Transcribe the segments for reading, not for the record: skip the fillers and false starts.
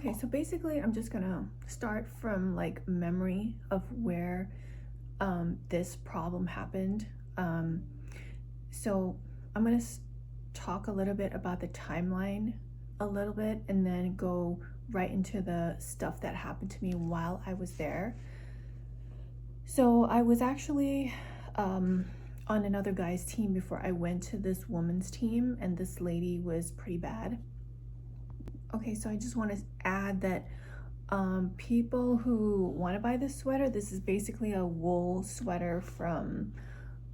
Okay, so basically I'm just gonna start from like memory of where this problem happened. So I'm gonna talk a little bit about the timeline a little bit and then go right into the stuff that happened to me while I was there. So I was actually on another guy's team before I went to this woman's team, and this lady was pretty bad. Okay, so I just want to add that people who want to buy this sweater, this is basically a wool sweater from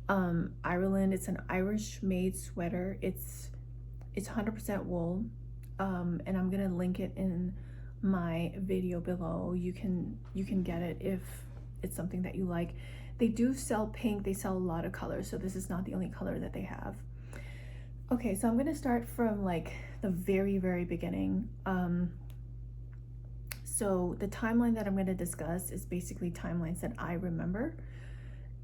Ireland. It's an Irish made sweater. It's 100% wool, and I'm gonna link it in my video below. You can get it if it's something that you like. They do sell pink. They sell a lot of colors, so this is not the only color that they have. Okay, so I'm gonna start from like the very beginning. So the timeline that I'm gonna discuss is basically timelines that I remember.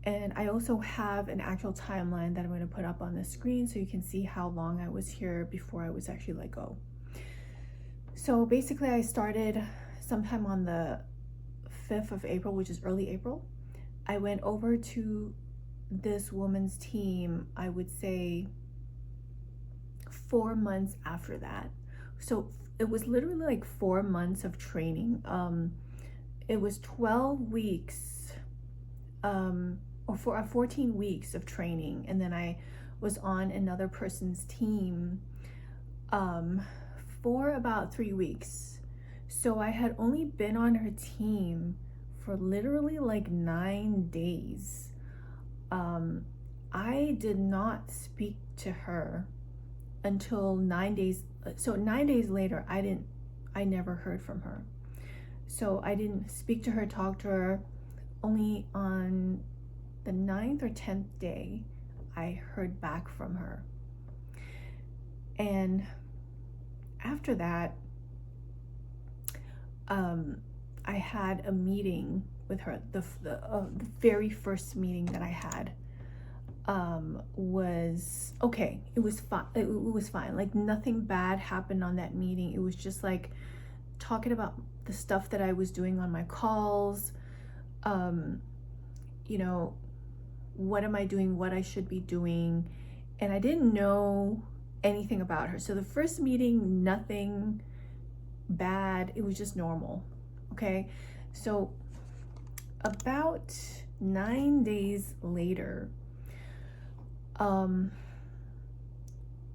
And I also have an actual timeline that I'm gonna put up on the screen so you can see how long I was here before I was actually let go. So basically I started sometime on the 5th of April, which is early April. I went over to this woman's team, I would say 4 months after that. So it was literally like 4 months of training. It was 12 weeks, or 14 weeks of training. And then I was on another person's team for about 3 weeks. So I had only been on her team for literally like 9 days. I did not speak to her until 9 days. So 9 days later, I never heard from her. So I didn't speak to her, talk to her. Only on the 9th or 10th day, I heard back from her. And after that, I had a meeting with her. The very first meeting that I had was okay. It was fine. It was fine. Like nothing bad happened on that meeting. It was just like talking about the stuff that I was doing on my calls. You know, what am I doing? What I should be doing? And I didn't know anything about her. So the first meeting, nothing bad. It was just normal. Okay. So about 9 days later,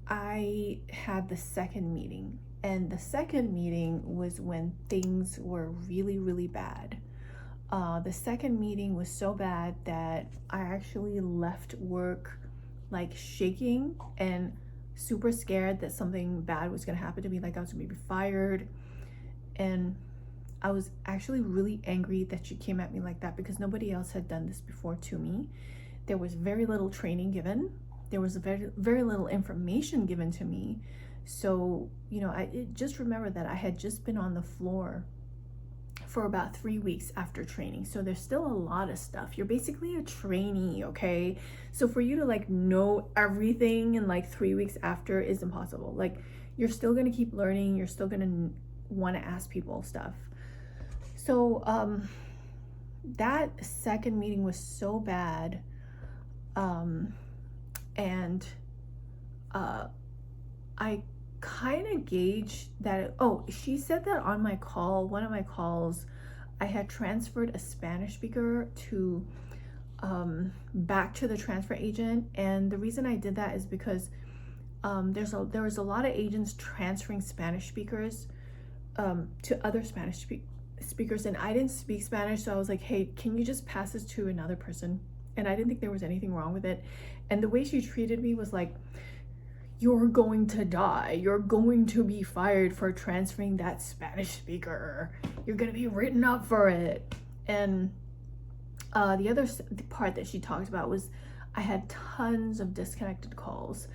I had the second meeting, and the second meeting was when things were really bad. The second meeting was so bad that I actually left work like shaking and super scared that something bad was gonna happen to me, like I was gonna be fired. And I was actually really angry that she came at me like that because nobody else had done this before to me. There was very little training given. There was very little information given to me. So, you know, I just remember that I had just been on the floor for about 3 weeks after training. So there's still a lot of stuff. You're basically a trainee, okay? So for you to like know everything in like 3 weeks after is impossible. Like you're still gonna keep learning. You're still gonna wanna ask people stuff. So that second meeting was so bad. And I kind of gauged that, she said that on my call, one of my calls, I had transferred a Spanish speaker to back to the transfer agent. And the reason I did that is because there was a lot of agents transferring Spanish speakers to other Spanish speakers, and I didn't speak Spanish, so I was like, hey, can you just pass this to another person? And I didn't think there was anything wrong with it. And the way she treated me was like, you're going to die. You're going to be fired for transferring that Spanish speaker. You're going to be written up for it. And the other part that she talked about was I had tons of disconnected calls.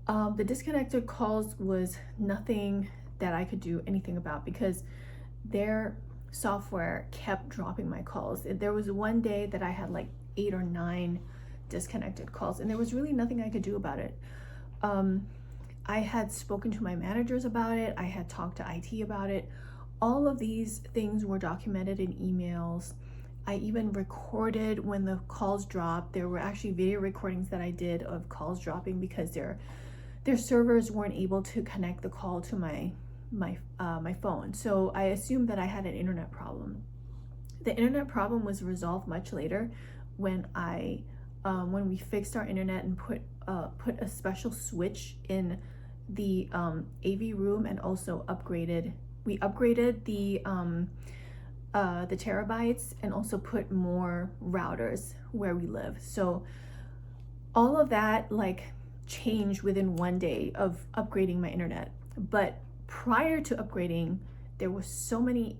The disconnected calls was nothing that I could do anything about because their software kept dropping my calls. There was one day that I had like 8 or 9 disconnected calls, and there was really nothing I could do about it. I had spoken to my managers about it. I had talked to IT about it. all of these things were documented in emails. I even recorded when the calls dropped. There were actually video recordings that I did of calls dropping because their servers weren't able to connect the call to my phone. So I assumed that I had an internet problem. The internet problem was resolved much later when when we fixed our internet and put a special switch in the AV room, and also we upgraded the terabytes, and also put more routers where we live. So all of that like changed within one day of upgrading my internet. But prior to upgrading, there was so many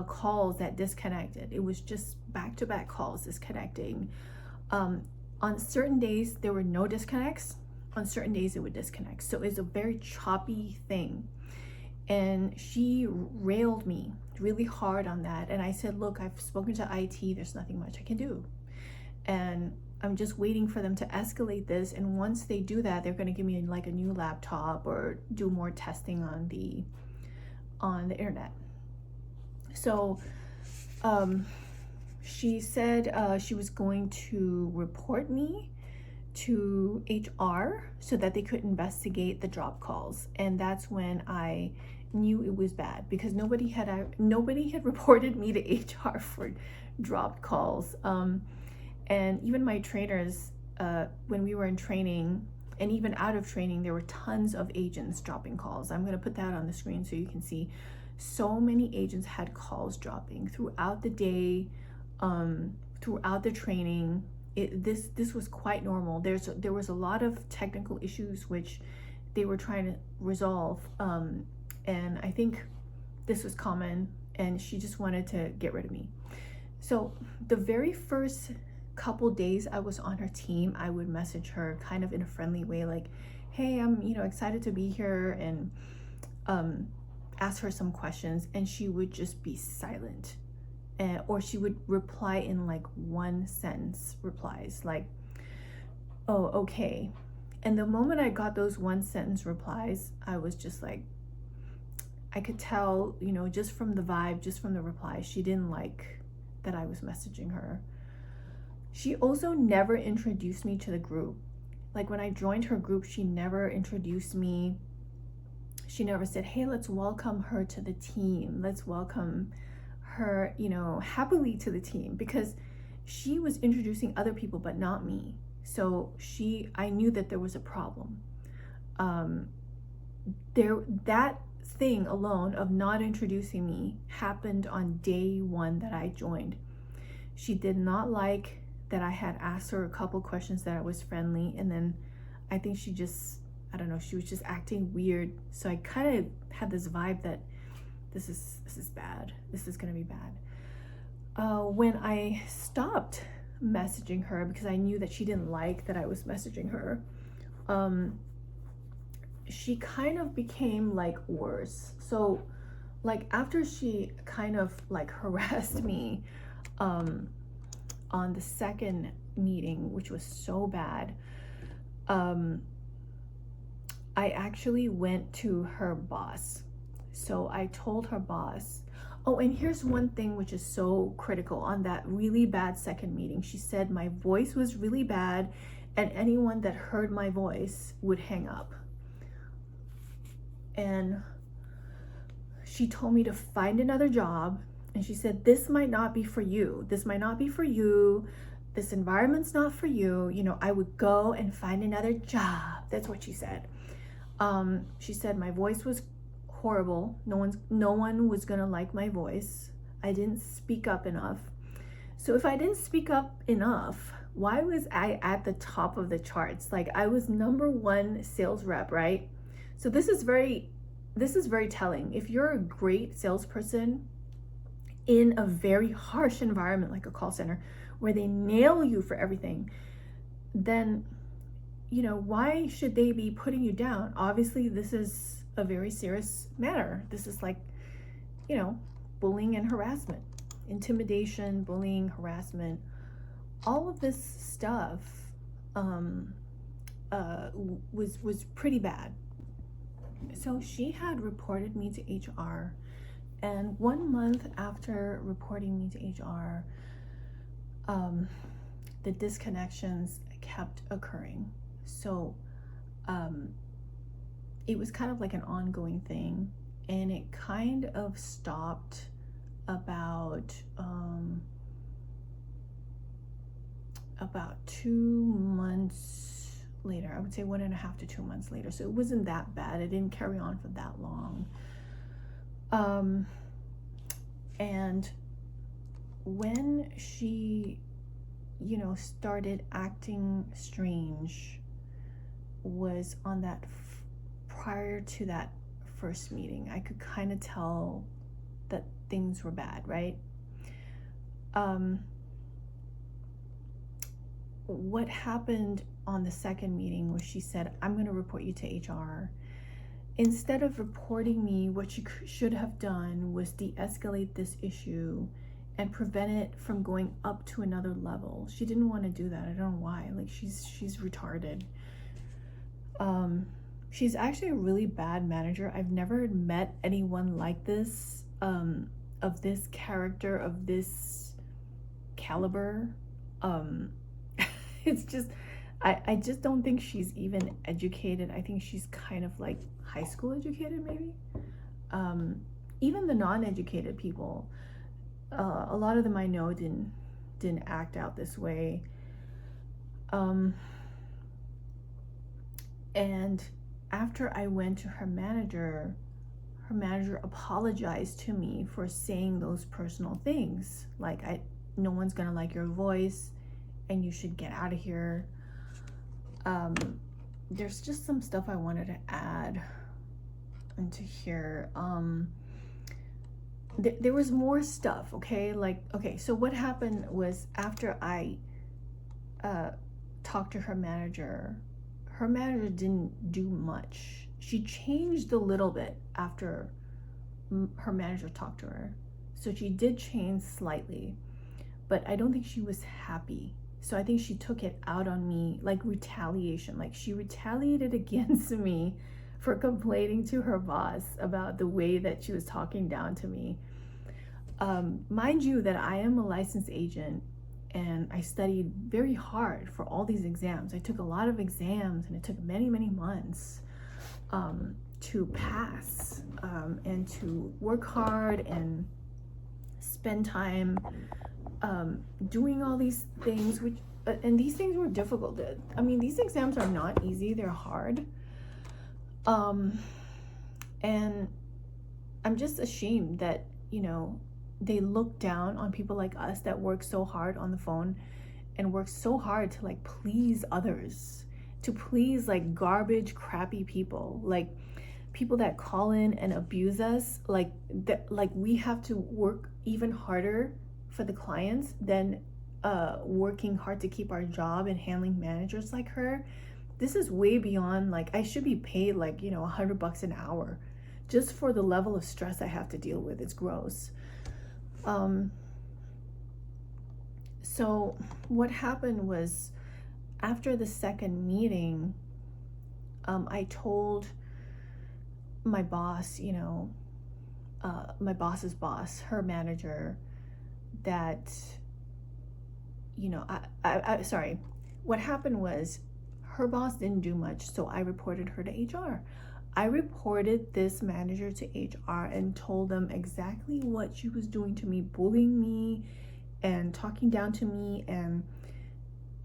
calls that disconnected. It was just back-to-back calls disconnecting. On certain days there were no disconnects, on certain days it would disconnect. So it's a very choppy thing. And she railed me really hard on that. And I said, look, I've spoken to IT, there's nothing much I can do. And I'm just waiting for them to escalate this. And once they do that, they're going to give me like a new laptop or do more testing on the internet. So she said she was going to report me to HR so that they could investigate the drop calls. And that's when I knew it was bad, because nobody had reported me to HR for dropped calls. And even my trainers, when we were in training and even out of training, there were tons of agents dropping calls. I'm going to put that on the screen so you can see. So many agents had calls dropping throughout the day, throughout the training. This was quite normal. There was a lot of technical issues which they were trying to resolve, and I think this was common, and she just wanted to get rid of me. So the very first couple days I was on her team, I would message her kind of in a friendly way, like, hey, I'm excited to be here, and ask her some questions, and she would just be silent. Or she would reply in like one sentence replies, like, oh, okay. And the moment I got those one sentence replies, I was just like, I could tell, just from the vibe, just from the reply, she didn't like that I was messaging her. She also never introduced me to the group. Like when I joined her group, she never introduced me. She never said, hey, let's welcome her to the team. Let's welcome her, happily to the team, because she was introducing other people, but not me. So I knew that there was a problem. That thing alone of not introducing me happened on day one that I joined. She did not like that I had asked her a couple questions that I was friendly, and then I think she was just acting weird. So I kind of had this vibe that this is bad. This is gonna be bad. When I stopped messaging her, because I knew that she didn't like that I was messaging her, she kind of became like worse. So like after she kind of like harassed me on the second meeting, which was so bad, I actually went to her boss. So I told her boss, oh, and here's one thing which is so critical on that really bad second meeting. She said my voice was really bad, and anyone that heard my voice would hang up. And she told me to find another job, and she said, this might not be for you. This might not be for you. This environment's not for you. I would go and find another job. That's what she said. She said my voice was horrible. No one was gonna like my voice. I didn't speak up enough. So if I didn't speak up enough, why was I at the top of the charts? Like I was #1 sales rep, right? So this is very telling. If you're a great salesperson in a very harsh environment like a call center where they nail you for everything, then why should they be putting you down? Obviously this is a very serious matter. This is like bullying and harassment, intimidation, bullying, harassment, all of this stuff was pretty bad. So she had reported me to HR, and 1 month after reporting me to HR, the disconnections kept occurring. So it was kind of like an ongoing thing, and it kind of stopped about 2 months later. I would say 1.5 to 2 months later. So it wasn't that bad. It didn't carry on for that long. And when she, started acting strange was on that prior to that first meeting. I could kind of tell that things were bad, right? What happened on the second meeting was she said, I'm going to report you to HR. Instead of reporting me, what she should have done was de-escalate this issue and prevent it from going up to another level. She didn't want to do that. I don't know why. Like, she's retarded. She's actually a really bad manager. I've never met anyone like this, of this character, of this caliber. It's just, I just don't think she's even educated. I think she's kind of like high school educated, maybe. Even the non-educated people, a lot of them I know didn't act out this way. And after I went to her manager apologized to me for saying those personal things. Like, no one's gonna like your voice and you should get out of here. There's just some stuff I wanted to add into here. There was more stuff, okay? So what happened was, after I talked to her manager didn't do much. She changed a little bit after her manager talked to her. So she did change slightly, but I don't think she was happy. So I think she took it out on me, like retaliation. Like, she retaliated against me for complaining to her boss about the way that she was talking down to me. Mind you that I am a licensed agent, and I studied very hard for all these exams. I took a lot of exams, and it took many, many months to pass, and to work hard and spend time doing all these things, and these things were difficult. I mean, these exams are not easy, they're hard. And I'm just ashamed that, they look down on people like us that work so hard on the phone and work so hard to like please others, to please like garbage, crappy people, like people that call in and abuse us. Like we have to work even harder for the clients than working hard to keep our job and handling managers like her. This is way beyond, like, I should be paid like, $100 an hour just for the level of stress I have to deal with. It's gross. So what happened was, after the second meeting, I told my boss, my boss's boss, her manager, that, sorry, what happened was, her boss didn't do much, so I reported her to HR. I reported this manager to HR and told them exactly what she was doing to me, bullying me and talking down to me and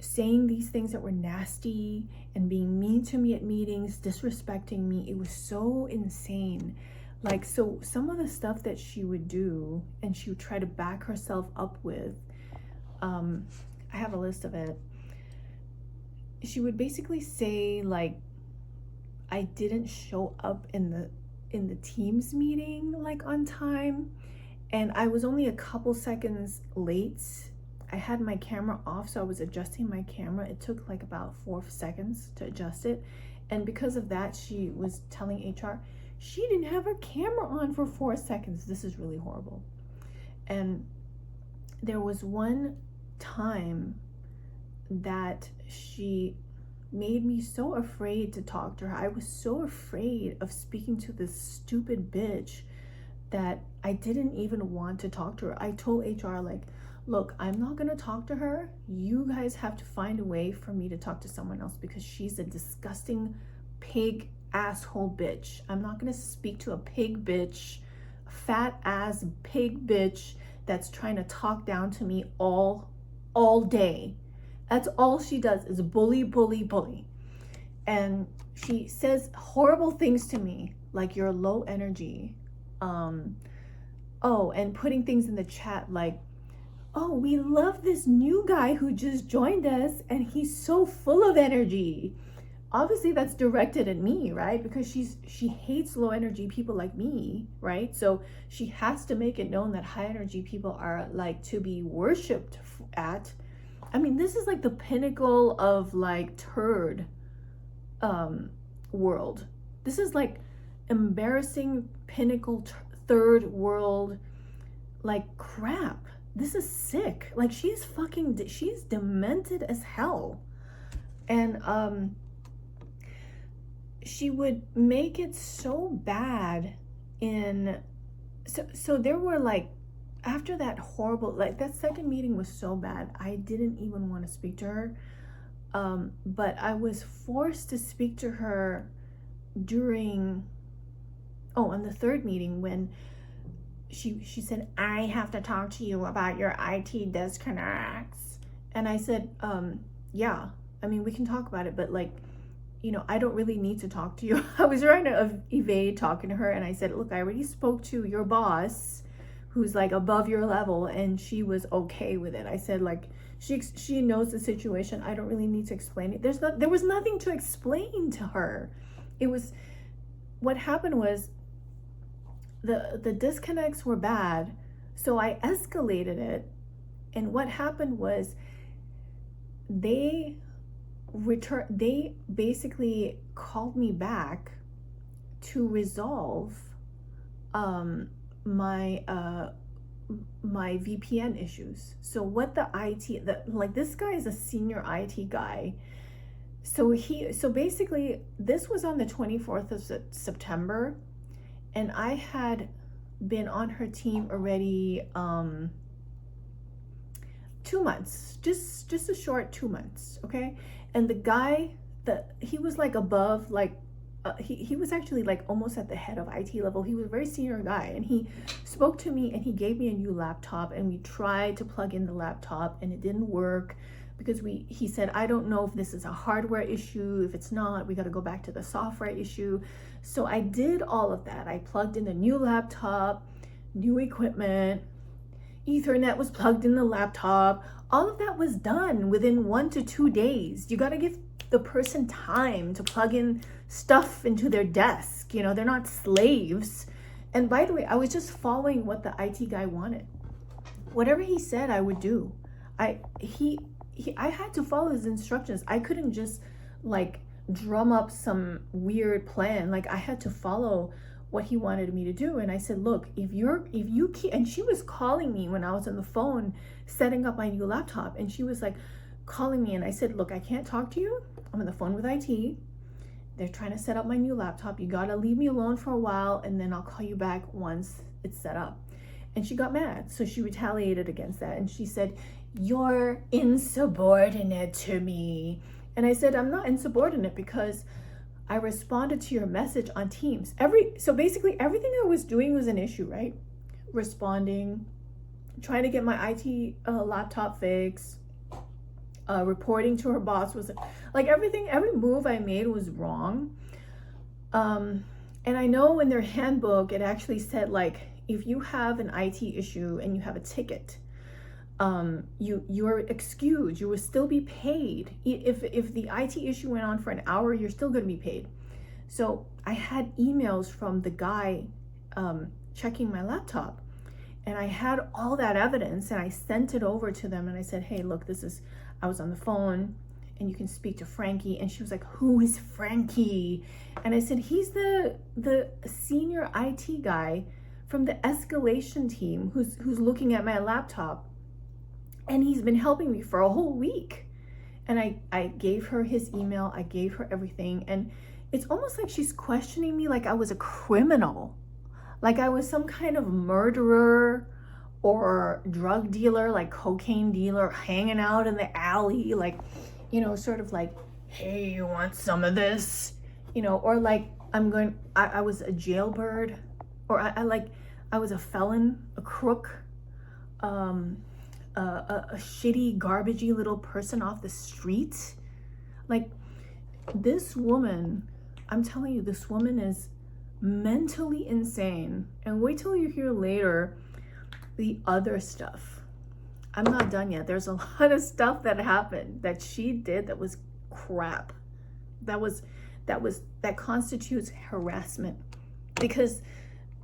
saying these things that were nasty and being mean to me at meetings, disrespecting me. It was so insane. Like, so some of the stuff that she would do and she would try to back herself up with, I have a list of it. She would basically say, like, I didn't show up in the Teams meeting like on time, and I was only a couple seconds late. I had my camera off, so I was adjusting my camera. It took like about 4 seconds to adjust it, and because of that, she was telling HR she didn't have her camera on for 4 seconds. This is really horrible. And there was one time that she made me so afraid to talk to her. I was so afraid of speaking to this stupid bitch that I didn't even want to talk to her. I told HR, like, look, I'm not gonna talk to her. You guys have to find a way for me to talk to someone else because she's a disgusting pig asshole bitch. I'm not gonna speak to a pig bitch, fat ass pig bitch that's trying to talk down to me all day. That's all she does is bully, bully, bully. And she says horrible things to me, like you're low energy. Oh, and putting things in the chat like, oh, we love this new guy who just joined us and he's so full of energy. Obviously that's directed at me, right? Because she hates low energy people like me, right? So she has to make it known that high energy people are like to be worshipped at. I mean, this is like the pinnacle of like turd world. This is like embarrassing pinnacle third world like crap. This is sick. Like she's demented as hell. And she would make it so bad so there were like, after that horrible, like that second meeting was so bad, I didn't even want to speak to her. But I was forced to speak to her on the third meeting when she said, I have to talk to you about your IT disconnects. And I said, yeah, I mean, we can talk about it, but like, you know, I don't really need to talk to you. I was trying to evade talking to her. And I said, look, I already spoke to your boss who's like above your level, and she was okay with it. I said, like, she knows the situation. I don't really need to explain it. There was nothing to explain to her. What happened was the disconnects were bad. So I escalated it. And what happened was they basically called me back to resolve my VPN issues. So what this guy is a senior IT guy. So basically this was on the 24th of September, and I had been on her team already 2 months, just a short 2 months, okay? And the guy he was like above, like he was actually like almost at the head of IT level. He was a very senior guy, and he spoke to me and he gave me a new laptop, and we tried to plug in the laptop and it didn't work because he said, I don't know if this is a hardware issue. If it's not, we got to go back to the software issue. So I did all of that. I plugged in a new laptop, new equipment, Ethernet was plugged in the laptop. All of that was done within 1 to 2 days. You got to give the person time to plug in stuff into their desk. You know, they're not slaves. And by the way, I was just following what the IT guy wanted. Whatever he said, I would do. I had to follow his instructions. I couldn't just like drum up some weird plan. Like I had to follow what he wanted me to do. And I said, look, if you keep, and she was calling me when I was on the phone setting up my new laptop, and she was like calling me, and I said, look, I can't talk to you. I'm on the phone with IT. They're trying to set up my new laptop. You gotta leave me alone for a while, and then I'll call you back once it's set up. And she got mad, so she retaliated against that, and she said, you're insubordinate to me. And I said, I'm not insubordinate because I responded to your message on Teams. So basically everything I was doing was an issue, right? Responding, trying to get my IT laptop fixed, reporting to her boss was like every move I made was wrong. And I know in their handbook, it actually said like, if you have an IT issue and you have a ticket, you're excused. You will still be paid. If the IT issue went on for an hour, you're still going to be paid. So I had emails from the guy checking my laptop, and I had all that evidence, and I sent it over to them, and I said, hey, look, I was on the phone, and you can speak to Frankie. And she was like, who is Frankie? And I said, he's the senior IT guy from the escalation team who's looking at my laptop. And he's been helping me for a whole week. And I gave her his email, I gave her everything, and it's almost like she's questioning me like I was a criminal, like I was some kind of murderer or drug dealer, like cocaine dealer hanging out in the alley, like, you know, sort of like, hey, you want some of this? You know, or like I was a jailbird, or I was a felon, a crook, a shitty, garbagey little person off the street. Like, this woman, I'm telling you, this woman is mentally insane. And wait till you hear later the other stuff. I'm not done yet. There's a lot of stuff that happened that she did that was crap. That constitutes harassment, because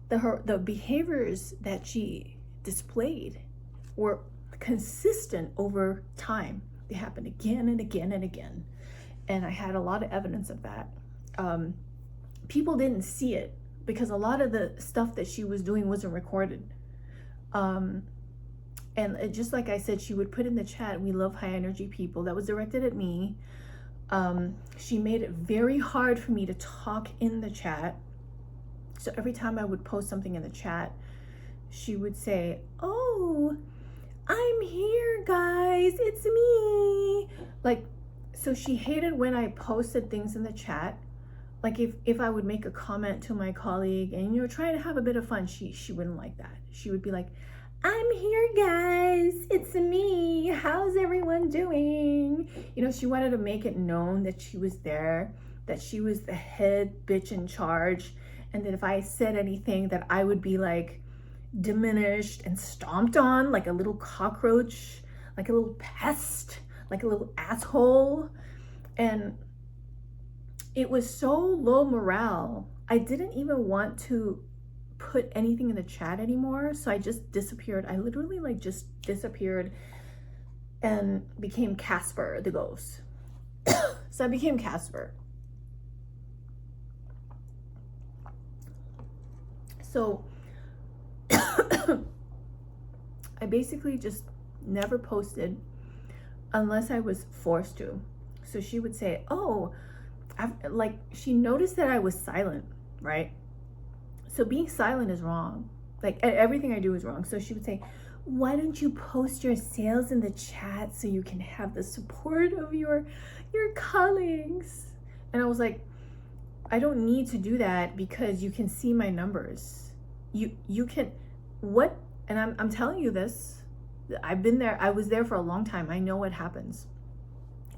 the behaviors that she displayed were consistent over time. They happened again and again and again. And I had a lot of evidence of that. People didn't see it because a lot of the stuff that she was doing wasn't recorded. And just like I said, she would put in the chat, "We love high energy people." That was directed at me. She made it very hard for me to talk in the chat. So every time I would post something in the chat, she would say, "Oh, I'm here, guys, it's me." Like, so she hated when I posted things in the chat. Like if I would make a comment to my colleague and, you know, trying to have a bit of fun, she wouldn't like that. She would be like, "I'm here, guys, it's me, how's everyone doing?" You know, she wanted to make it known that she was there, that she was the head bitch in charge, and that if I said anything that I would be like diminished and stomped on like a little cockroach, like a little pest, like a little asshole. And it was so low morale, I didn't even want to put anything in the chat anymore. So I just disappeared. I literally like just disappeared and became Casper the ghost. So I became Casper. So I basically just never posted unless I was forced to. So she would say, "Oh," like she noticed that I was silent, right? So being silent is wrong. Like everything I do is wrong. So she would say, "Why don't you post your sales in the chat so you can have the support of your colleagues?" And I was like, I don't need to do that because you can see my numbers. You can, what? And I'm telling you this. I've been there. I was there for a long time. I know what happens.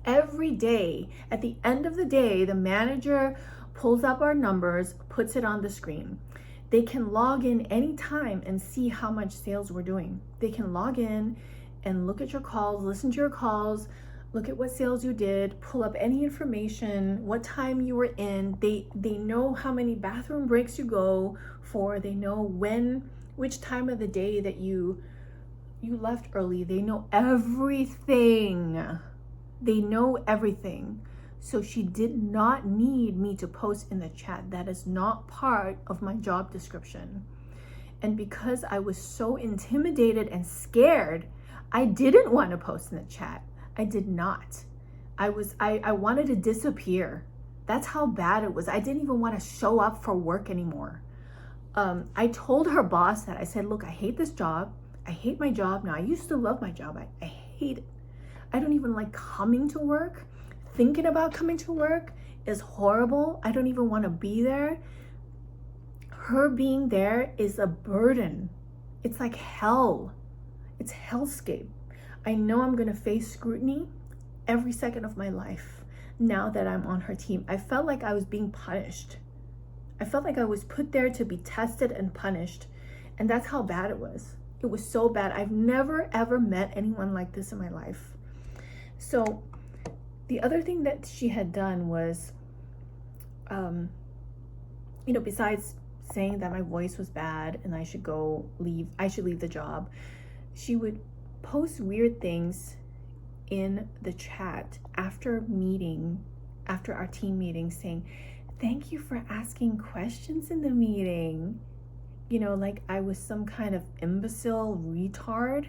Every day, at the end of the day, the manager pulls up our numbers, puts it on the screen. They can log in anytime and see how much sales we're doing. They can log in and look at your calls, listen to your calls, look at what sales you did, pull up any information, what time you were in. They know how many bathroom breaks you go for. They know which time of the day that you left early. They know everything. They know everything. So she did not need me to post in the chat. That is not part of my job description. And because I was so intimidated and scared, I didn't want to post in the chat. I did not. I wanted to disappear. That's how bad it was. I didn't even want to show up for work anymore. I told her boss that. I said, "Look, I hate this job. I hate my job now. I used to love my job. I hate it. I don't even like coming to work. Thinking about coming to work is horrible. I don't even want to be there. Her being there is a burden. It's like hell. It's hellscape. I know I'm going to face scrutiny every second of my life now that I'm on her team." I felt like I was being punished. I felt like I was put there to be tested and punished. And that's how bad it was. It was so bad. I've never, ever met anyone like this in my life. So the other thing that she had done was, besides saying that my voice was bad and I should leave the job, she would post weird things in the chat after our team meeting, saying, "Thank you for asking questions in the meeting." You know, like I was some kind of imbecile retard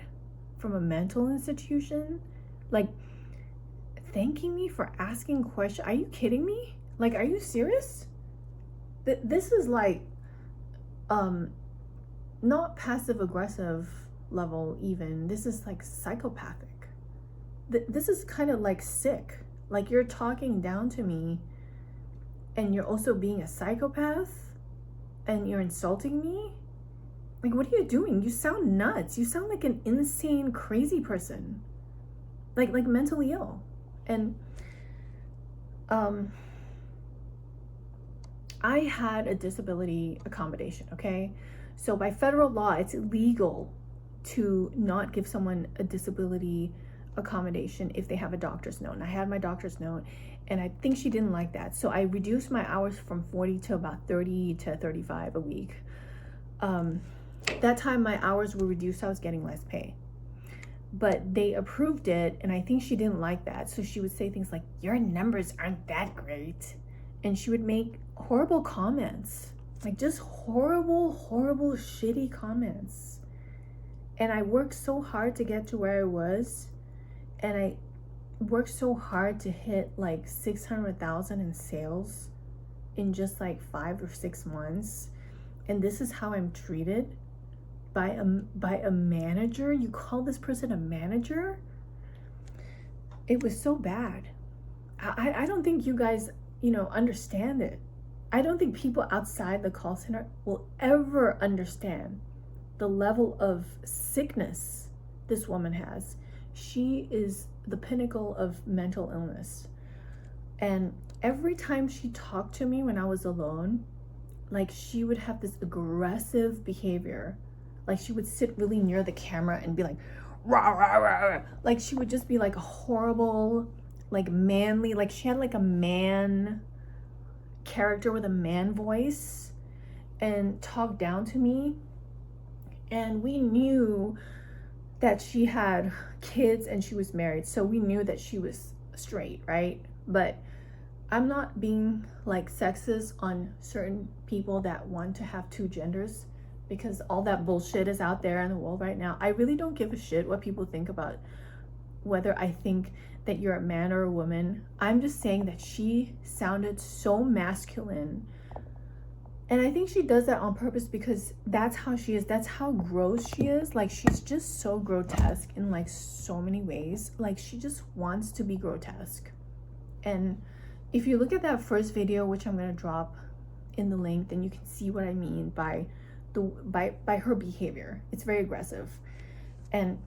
from a mental institution. Like, thanking me for asking questions. Are you kidding me? Like, are you serious? This is like, not passive aggressive level even. This is like psychopathic. This is kind of like sick. Like, you're talking down to me and you're also being a psychopath and you're insulting me. Like, what are you doing? You sound nuts. You sound like an insane, crazy person. Like mentally ill. And I had a disability accommodation, okay? So by federal law, it's illegal to not give someone a disability accommodation if they have a doctor's note. And I had my doctor's note, and I think she didn't like that. So I reduced my hours from 40 to about 30 to 35 a week. That time my hours were reduced, I was getting less pay. But they approved it, and I think she didn't like that. So she would say things like, your numbers aren't that great. And she would make horrible comments, like just horrible, shitty comments. And I worked so hard to get to where I was, and I worked so hard to hit like 600,000 in sales in just like 5 or 6 months. And this is how I'm treated by a manager. You call this person a manager? It was so bad. I don't think you guys, understand it. I don't think people outside the call center will ever understand the level of sickness this woman has. She is the pinnacle of mental illness. And every time she talked to me when I was alone, like, she would have this aggressive behavior. Like, she would sit really near the camera and be like, rah, rah, rah. Like, she would just be like a horrible, like manly, like she had like a man character with a man voice and talk down to me. And we knew that she had kids and she was married, so we knew that she was straight, right? But I'm not being like sexist on certain people that want to have 2 genders, because all that bullshit is out there in the world right now. I really don't give a shit what people think about whether I think that you're a man or a woman. I'm just saying that she sounded so masculine. And I think she does that on purpose, because that's how she is. That's how gross she is. Like, she's just so grotesque in like so many ways. Like, she just wants to be grotesque. And if you look at that first video, which I'm going to drop in the link, then you can see what I mean by her behavior. It's very aggressive. And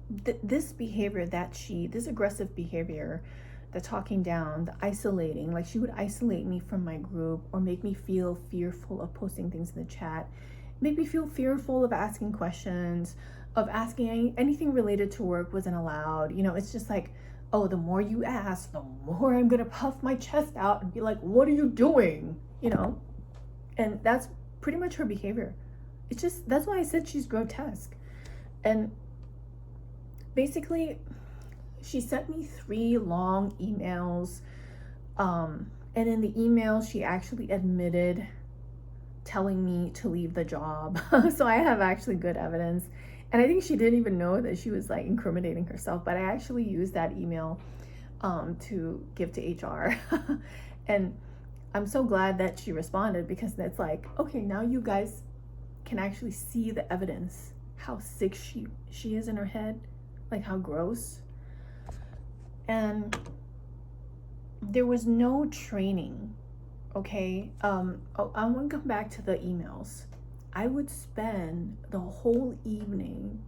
this behavior this aggressive behavior, the talking down, the isolating, like she would isolate me from my group or make me feel fearful of posting things in the chat, make me feel fearful of asking questions, of asking anything related to work wasn't allowed. It's just like, oh, the more you ask, the more I'm gonna puff my chest out and be like, what are you doing? And that's pretty much her behavior. It's just, that's why I said she's grotesque. And basically, she sent me 3 long emails. And in the email, she actually admitted telling me to leave the job. So I have actually good evidence. And I think she didn't even know that she was like incriminating herself, but I actually used that email to give to HR. And I'm so glad that she responded, because that's like, okay, now you guys can actually see the evidence, how sick she is in her head, like how gross. And there was no training, okay? I want to come back to the emails. I would spend the whole evening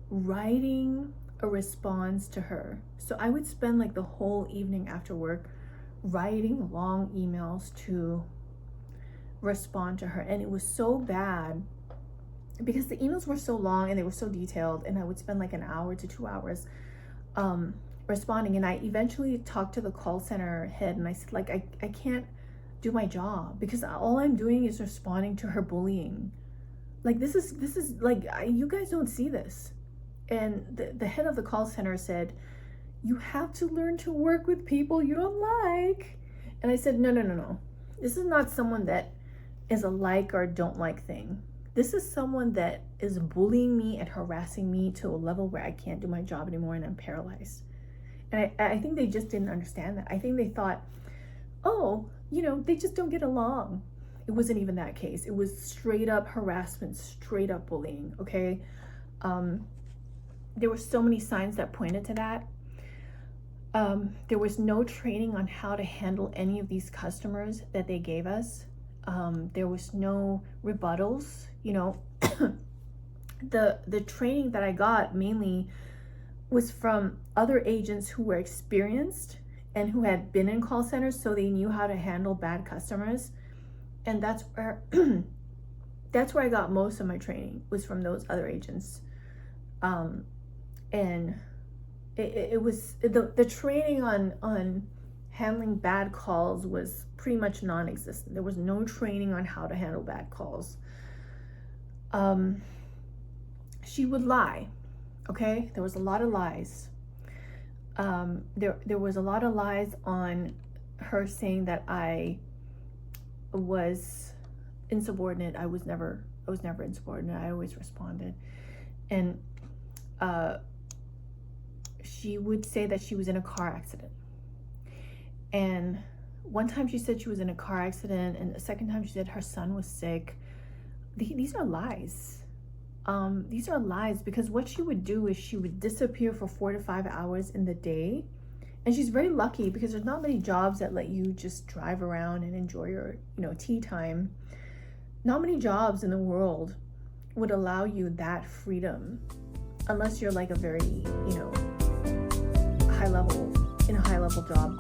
writing a response to her. So I would spend like the whole evening after work writing long emails to respond to her. And it was so bad because the emails were so long and they were so detailed, and I would spend like an hour to 2 hours responding. And I eventually talked to the call center head, and I said, like, I can't do my job because all I'm doing is responding to her bullying. Like, this is like, you guys don't see this. And the head of the call center said, you have to learn to work with people you don't like. And I said, no. This is not someone that is a like or don't like thing. This is someone that is bullying me and harassing me to a level where I can't do my job anymore and I'm paralyzed. And I think they just didn't understand that. I think they thought, oh, they just don't get along. It wasn't even that case. It was straight up harassment, straight up bullying, okay? There were so many signs that pointed to that. There was no training on how to handle any of these customers that they gave us. There was no rebuttals, the training that I got mainly was from other agents who were experienced and who had been in call centers, so they knew how to handle bad customers. And that's where I got most of my training, was from those other agents. And it was the training on handling bad calls was pretty much non-existent. There was no training on how to handle bad calls. She would lie. Okay, there was a lot of lies. There was a lot of lies on her saying that I was insubordinate. I was never insubordinate. I always responded. And she would say that she was in a car accident. And one time she said she was in a car accident, and the second time she said her son was sick. These are lies. These are lies, because what she would do is she would disappear for 4 to 5 hours in the day. And she's very lucky, because there's not many jobs that let you just drive around and enjoy your, tea time. Not many jobs in the world would allow you that freedom, unless you're like a very, in a high level job.